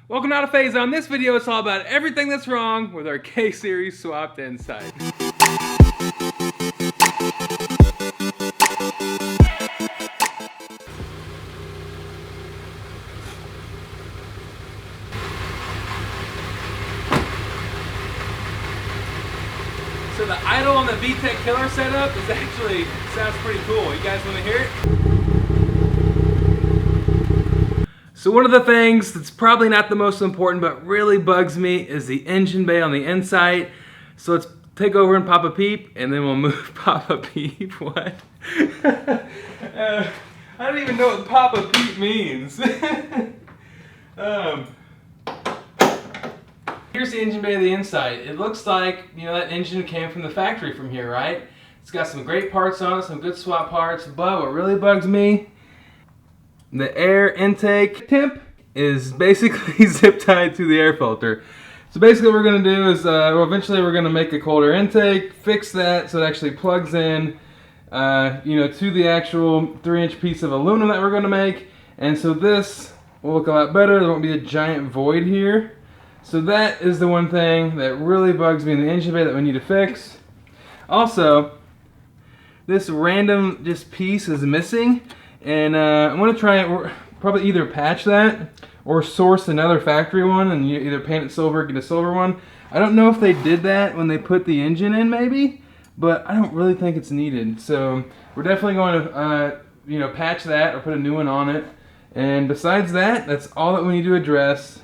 Welcome to Autofaze. On this video, it's all about everything that's wrong with our K-Series swapped inside. So the idle on the VTEC killer setup is actually sounds pretty cool. You guys want to hear it? So one of the things that's probably not the most important but really bugs me is the engine bay on the inside. So let's take over and pop a peep, and then we'll move pop a peep. What? I don't even know what pop a peep means. Here's the engine bay on the inside. It looks like, you know, that engine came from the factory from here, right? It's got some great parts on it, some good swap parts, but what really bugs me, the air intake temp is basically zip tied to the air filter. So basically what we're going to do is, well, eventually we're going to make a cold air intake, fix that so it actually plugs in, you know, to the actual 3-inch piece of aluminum that we're going to make. And so this will look a lot better. There won't be a giant void here. So that is the one thing that really bugs me in the engine bay that we need to fix. Also, this random just piece is missing, and I'm going to try it, probably either patch that or source another factory one and you either paint it silver or get a silver one. I don't know if they did that when they put the engine in maybe, but I don't really think it's needed. So we're definitely going to you know, patch that or put a new one on it. And besides that, that's all that we need to address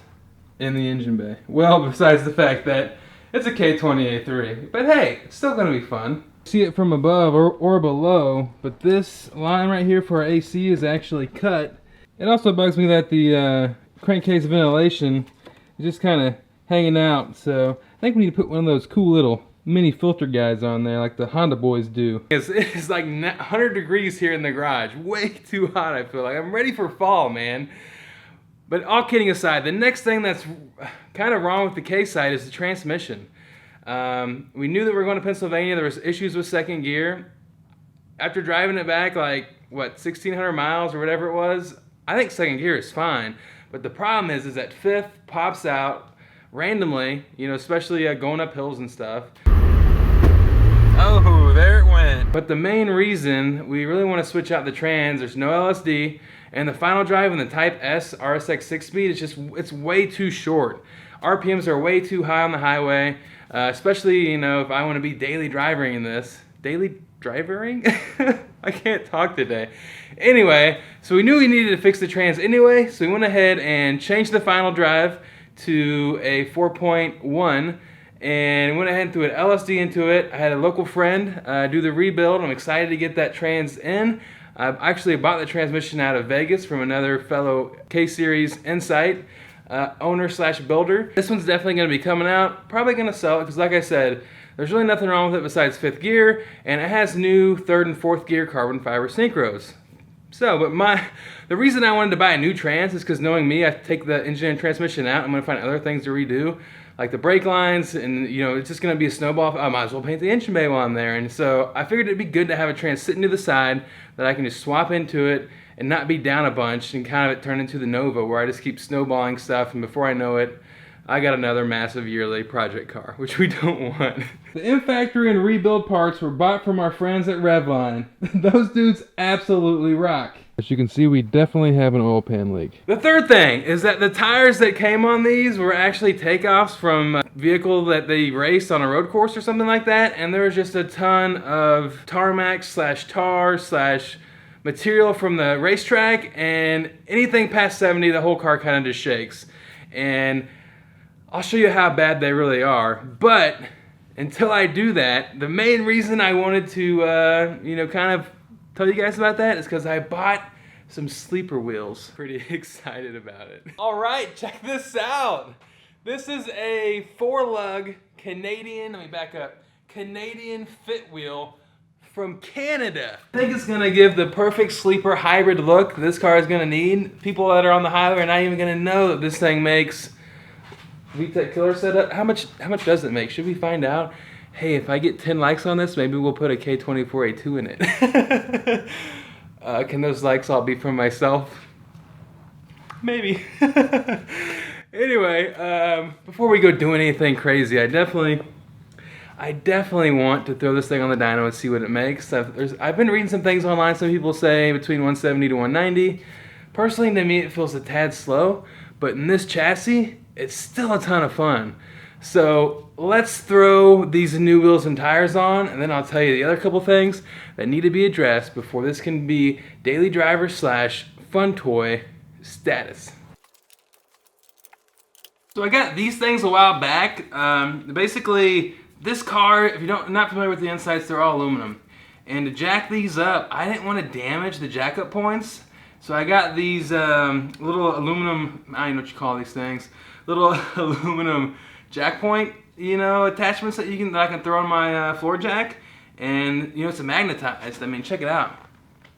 in the engine bay. Well, besides the fact that it's a K20A3. But hey, it's still going to be fun. See it from above or below, but this line right here for our AC is actually cut. It also bugs me that the crankcase ventilation is just kind of hanging out, so I think we need to put one of those cool little mini filter guys on there like the Honda boys do. It's like 100 degrees here in the garage. Way too hot, I feel like. I'm ready for fall, man. But all kidding aside, the next thing that's kind of wrong with the K-side is the transmission. We knew that we were going to Pennsylvania. There was issues with second gear. After driving it back like, what, 1,600 miles or whatever it was, I think second gear is fine. But the problem is that fifth pops out randomly, you know, especially going up hills and stuff. Oh, there it went. But the main reason we really want to switch out the trans, there's no LSD, and the final drive in the Type S RSX 6-speed is just, it's way too short. RPMs are way too high on the highway, especially, you know, if I want to be daily driving in this. Daily driving? I can't talk today. Anyway, so we knew we needed to fix the trans anyway, so we went ahead and changed the final drive to a 4.1 and went ahead and threw an LSD into it. I had a local friend do the rebuild. I'm excited to get that trans in. I actually bought the transmission out of Vegas from another fellow K-Series Insight owner slash builder. This one's definitely going to be coming out. Probably going to sell it because, like I said, there's really nothing wrong with it besides fifth gear, and it has new third and fourth gear carbon fiber synchros. So, but the reason I wanted to buy a new trans is because, knowing me, I take the engine and transmission out. I'm going to find other things to redo, like the brake lines, and you know, it's just going to be a snowball. I might as well paint the engine bay while I'm there. And so I figured it'd be good to have a trans sitting to the side that I can just swap into it and not be down a bunch and kind of it turn into the Nova where I just keep snowballing stuff, and before I know it, I got another massive yearly project car, which we don't want. The in-factory and rebuild parts were bought from our friends at Revline. Those dudes absolutely rock. As you can see, we definitely have an oil pan leak. The third thing is that the tires that came on these were actually takeoffs from a vehicle that they raced on a road course or something like that, and there was just a ton of tarmac slash tar slash material from the racetrack, and anything past 70, the whole car kind of just shakes. And I'll show you how bad they really are, but until I do that, the main reason I wanted to, you know, kind of tell you guys about that is because I bought some sleeper wheels. Pretty excited about it. All right, check this out. This is a 4-lug Canadian, let me back up, Canadian fit wheel from Canada. I think it's gonna give the perfect sleeper hybrid look this car is gonna need. People that are on the highway are not even gonna know that this thing makes VTEC killer setup. How much does it make? Should we find out? Hey, if I get 10 likes on this, maybe we'll put a K24A2 in it. Can those likes all be from myself? Maybe. Anyway. go doing anything crazy. I definitely want to throw this thing on the dyno and see what it makes. I've been reading some things online. Some people say between 170 to 190. Personally, to me, it feels a tad slow, but in this chassis, it's still a ton of fun. So let's throw these new wheels and tires on, and then I'll tell you the other couple things that need to be addressed before this can be daily driver / fun toy status. So I got these things a while back. Basically, this car, if you're not familiar with the insides, they're all aluminum. And to jack these up, I didn't want to damage the jack up points. So I got these little aluminum, I don't know what you call these things, little aluminum jack point, attachments that I can throw on my floor jack. And, it's a magnetized. I mean, check it out.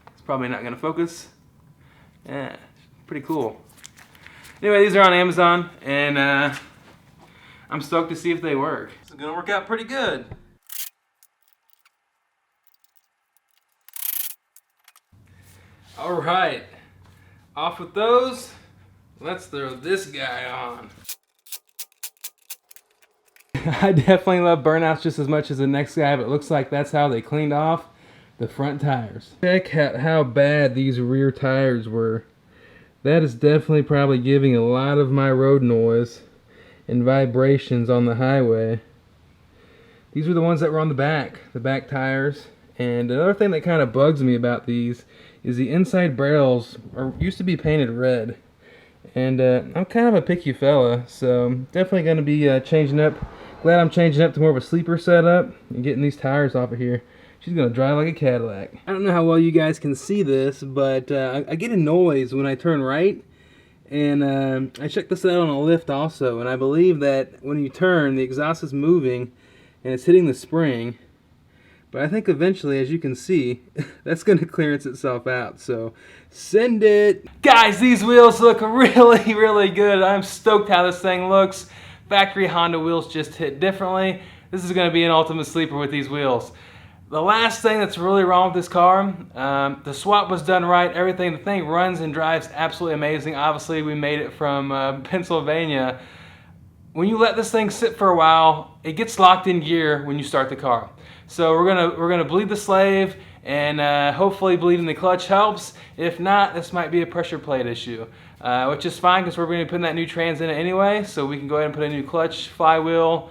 It's probably not going to focus. Yeah, pretty cool. Anyway, these are on Amazon, and I'm stoked to see if they work. It's gonna work out pretty good. All right, off with those. Let's throw this guy on. I definitely love burnouts just as much as the next guy, but it looks like that's how they cleaned off the front tires. Check out how bad these rear tires were. That is definitely probably giving a lot of my road noise and vibrations on the highway. These were the ones that were on the back tires. And another thing that kind of bugs me about these is the inside barrels used to be painted red. And I'm kind of a picky fella, so I'm definitely going to be changing up. Glad I'm changing up to more of a sleeper setup and getting these tires off of here. She's going to drive like a Cadillac. I don't know how well you guys can see this, but I get a noise when I turn right. And I checked this out on a lift also, and I believe that when you turn, the exhaust is moving and it's hitting the spring. But I think eventually, as you can see, that's going to clearance itself out. So send it. Guys, these wheels look really, really good. I'm stoked how this thing looks. Factory Honda wheels just hit differently. This is going to be an ultimate sleeper with these wheels. The last thing that's really wrong with this car, the swap was done right, everything. The thing runs and drives absolutely amazing. Obviously, we made it from Pennsylvania. When you let this thing sit for a while, it gets locked in gear when you start the car. So we're gonna bleed the slave, and hopefully bleeding the clutch helps. If not, this might be a pressure plate issue, which is fine because we're going to be putting that new trans in it anyway. So we can go ahead and put a new clutch, flywheel,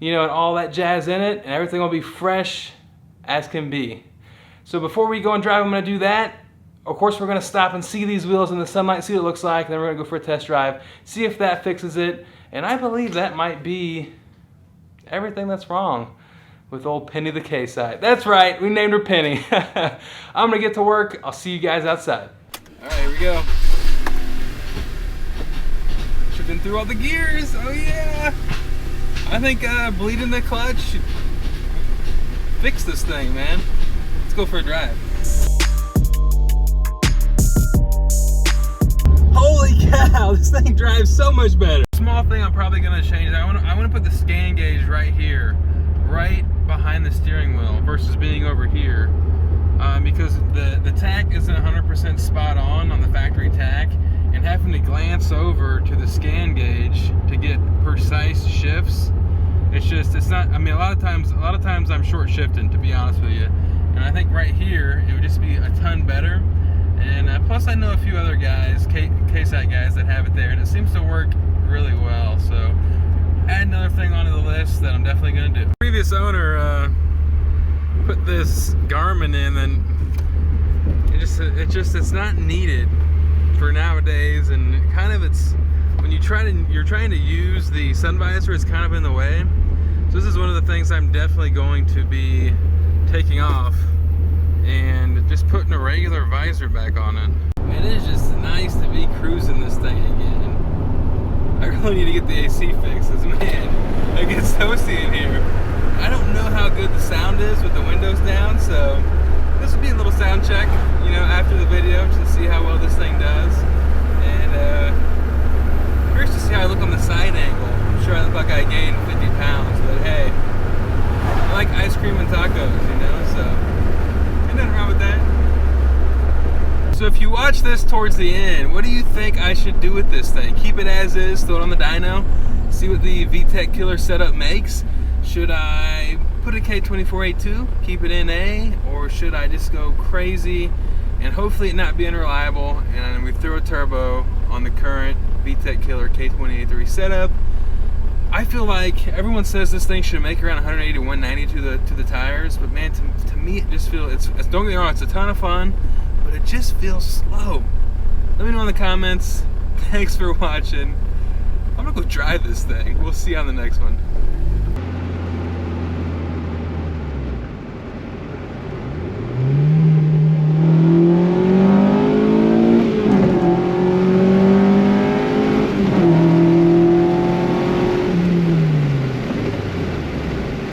and all that jazz in it, and everything will be fresh as can be. So before we go and drive, I'm going to do that. Of course, we're going to stop and see these wheels in the sunlight, see what it looks like, and then we're going to go for a test drive, see if that fixes it. And I believe that might be everything that's wrong with old Penny the K-side. That's right, we named her Penny. I'm going to get to work. I'll see you guys outside. All right, here we go. Tripping through all the gears. Oh yeah. I think bleeding the clutch should fix this thing, man. Let's go for a drive. Holy cow, this thing drives so much better. Small thing I'm probably gonna change. I want to put the scan gauge right here, right behind the steering wheel versus being over here, because the tack isn't 100% spot on the factory tack, and having to glance over to the scan gauge to get precise shifts. It's not, I mean, a lot of times I'm short shifting, to be honest with you. And I think right here, it would just be a ton better. And plus I know a few other guys, K-side guys that have it there, and it seems to work really well. So add another thing onto the list that I'm definitely gonna do. Previous owner put this Garmin in, and it's not needed for nowadays, and kind of when you're trying to use the sun visor, it's kind of in the way. So this is one of the things I'm definitely going to be taking off and just putting a regular visor back on it. Man, it is just nice to be cruising this thing again. I really need to get the AC fixed, because man, I get toasty in here. I don't know how good the sound is with the windows down, so this will be a little sound check, after the video, just to see how well this thing does. And curious to see how I look on the side angle. I'm sure I look like I gained 50 pounds, but hey, I like ice cream and tacos, so ain't nothing wrong with that. So if you watch this towards the end, what do you think I should do with this thing? Keep it as is, throw it on the dyno, see what the VTEC killer setup makes. Should I put a K24A2, keep it in A, or should I just go crazy and hopefully it not be unreliable and we throw a turbo on the current VTEC killer K20A3 setup? I feel like everyone says this thing should make around 180 to 190 to the tires, but man, to me it just feels, it's don't get me wrong, it's a ton of fun, but it just feels slow. Let me know in the comments. Thanks for watching. I'm gonna go drive this thing. We'll see you on the next one.